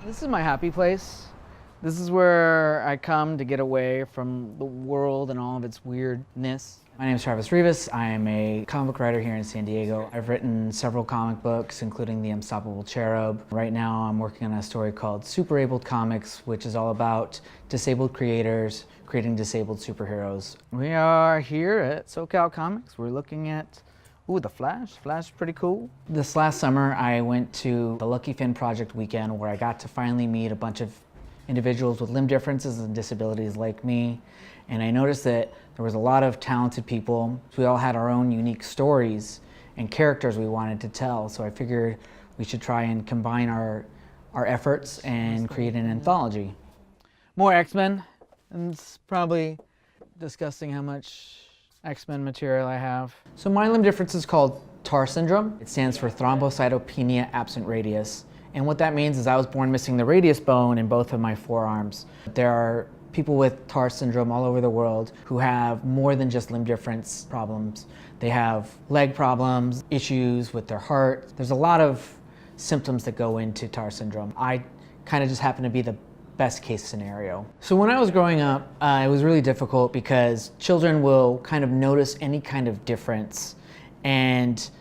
This is my happy place. This is where I come to get away from the world and all of its weirdness. My name is Travis Rivas. I am a comic book writer here in San Diego. I've written several comic books, including The Unstoppable Cherub. Right now I'm working on a story called Super-Abled Comics, which is all about disabled creators creating disabled superheroes. We are here at SoCal Comics. We're looking at the Flash. Flash is pretty cool. This last summer I went to the Lucky Finn Project weekend where I got to finally meet a bunch of individuals with limb differences and disabilities like me. And I noticed that there was a lot of talented people. We all had our own unique stories and characters we wanted to tell. So I figured we should try and combine our efforts and create an anthology. More X-Men. And it's probably disgusting how much X-Men material I have. So my limb difference is called TAR syndrome. It stands for thrombocytopenia absent radius. And what that means is I was born missing the radius bone in both of my forearms. There are people with TAR syndrome all over the world who have more than just limb difference problems. They have leg problems, issues with their heart. There's a lot of symptoms that go into TAR syndrome. I kind of just happen to be the best case scenario. So when I was growing up, it was really difficult because children will kind of notice any kind of difference and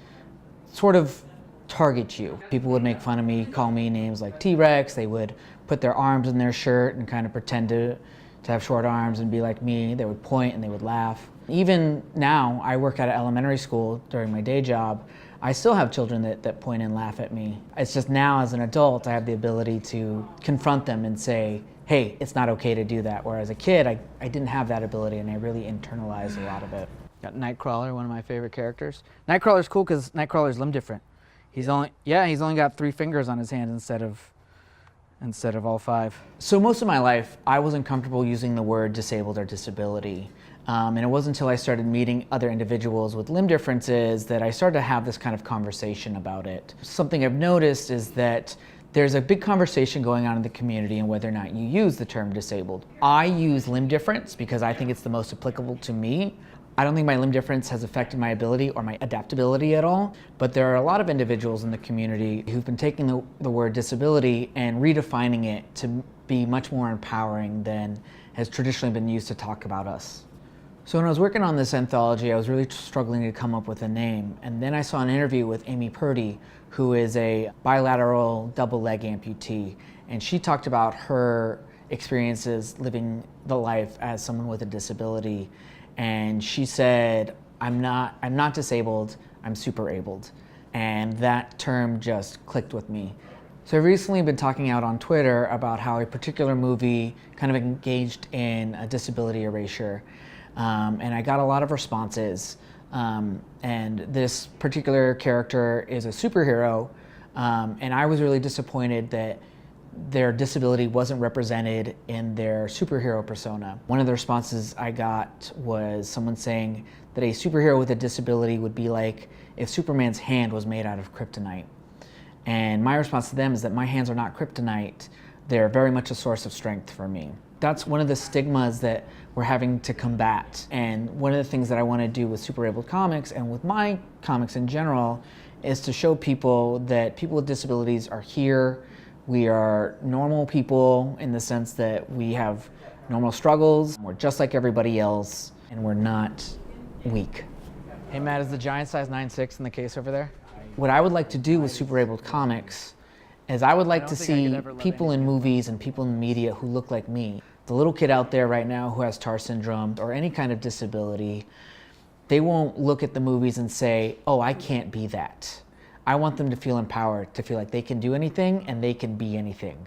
sort of target you. People would make fun of me, call me names like T-Rex. They would put their arms in their shirt and kind of pretend to have short arms and be like me. They would point and they would laugh. Even now, I work at an elementary school during my day job. I still have children that point and laugh at me. It's just now as an adult, I have the ability to confront them and say, hey, it's not okay to do that. Whereas as a kid, I didn't have that ability and I really internalized a lot of it. Got Nightcrawler, one of my favorite characters. Nightcrawler's cool because Nightcrawler's limb different. He's only got 3 fingers on his hand instead of all 5. So most of my life, I wasn't comfortable using the word disabled or disability. And it wasn't until I started meeting other individuals with limb differences that I started to have this kind of conversation about it. Something I've noticed is that there's a big conversation going on in the community on whether or not you use the term disabled. I use limb difference because I think it's the most applicable to me. I don't think my limb difference has affected my ability or my adaptability at all, but there are a lot of individuals in the community who've been taking the word disability and redefining it to be much more empowering than has traditionally been used to talk about us. So when I was working on this anthology, I was really struggling to come up with a name, and then I saw an interview with Amy Purdy, who is a bilateral double leg amputee, and she talked about her experiences living the life as someone with a disability. And she said, I'm not disabled, I'm super-abled. And that term just clicked with me. So I've recently been talking out on Twitter about how a particular movie kind of engaged in a disability erasure. And I got a lot of responses. And this particular character is a superhero. And I was really disappointed that their disability wasn't represented in their superhero persona. One of the responses I got was someone saying that a superhero with a disability would be like if Superman's hand was made out of kryptonite. And my response to them is that my hands are not kryptonite. They're very much a source of strength for me. That's one of the stigmas that we're having to combat. And one of the things that I want to do with Super-Abled Comics and with my comics in general is to show people that people with disabilities are here. We are normal people in the sense that we have normal struggles. We're just like everybody else, and we're not weak. Hey Matt, is the giant size 9.6 in the case over there? What I would like to do with Super-Abled Comics is I would like to see people in movies and people in media who look like me. The little kid out there right now who has TAR syndrome or any kind of disability, they won't look at the movies and say, oh, I can't be that. I want them to feel empowered, to feel like they can do anything and they can be anything.